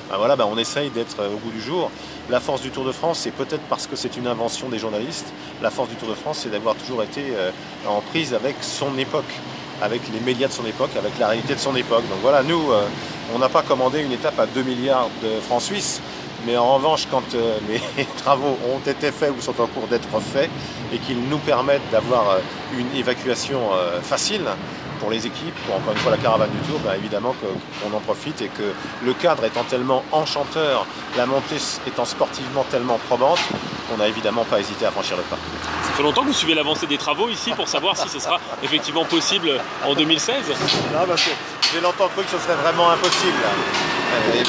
Ben voilà, on essaye d'être au goût du jour. La force du Tour de France, c'est peut-être parce que c'est une invention des journalistes. La force du Tour de France, c'est d'avoir toujours été en prise avec son époque, avec les médias de son époque, avec la réalité de son époque. Donc voilà, nous, on n'a pas commandé une étape à 2 milliards de francs suisses, mais en revanche, quand les travaux ont été faits ou sont en cours d'être faits et qu'ils nous permettent d'avoir une évacuation facile pour les équipes, pour encore une fois la caravane du Tour, évidemment qu'on en profite et que le cadre étant tellement enchanteur, la montée étant sportivement tellement probante, on n'a évidemment pas hésité à franchir le pas. Ça fait longtemps que vous suivez l'avancée des travaux ici pour savoir si ce sera effectivement possible en 2016? Non, parce que j'ai longtemps cru que ce serait vraiment impossible.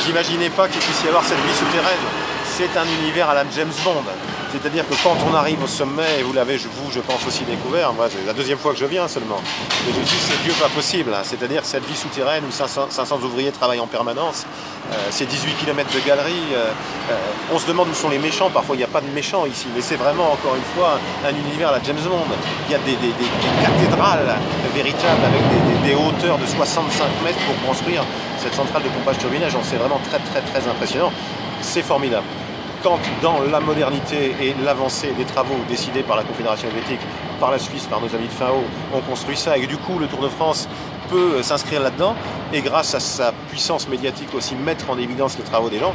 J'imaginais pas qu'il puisse y avoir cette vie souterraine. C'est un univers à la James Bond. C'est-à-dire que quand on arrive au sommet, et vous l'avez, vous, je pense, aussi découvert, moi c'est la deuxième fois que je viens seulement, et je dis c'est Dieu pas possible, c'est-à-dire cette vie souterraine où 500 ouvriers travaillent en permanence, ces 18 km de galeries, on se demande où sont les méchants, parfois il n'y a pas de méchants ici, mais c'est vraiment encore une fois un univers à la James Bond. Il y a des cathédrales véritables avec des hauteurs de 65 mètres pour construire cette centrale de pompage turbinage, c'est vraiment très impressionnant, c'est formidable. Quand dans la modernité et l'avancée des travaux décidés par la Confédération helvétique, par la Suisse, par nos amis de Fin-Haut, on construit ça et que du coup le Tour de France peut s'inscrire là-dedans et grâce à sa puissance médiatique aussi mettre en évidence les travaux des gens.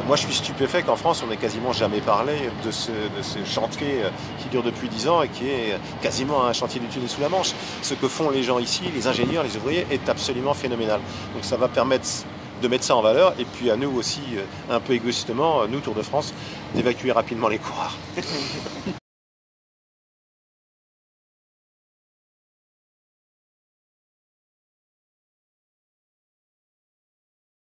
Moi je suis stupéfait qu'en France on n'ait quasiment jamais parlé de ce chantier qui dure depuis 10 ans et qui est quasiment un chantier du tunnel sous la Manche. Ce que font les gens ici, les ingénieurs, les ouvriers, est absolument phénoménal. Donc ça va permettre de mettre ça en valeur et puis à nous aussi, un peu égoïstement, nous Tour de France, d'évacuer rapidement les coureurs.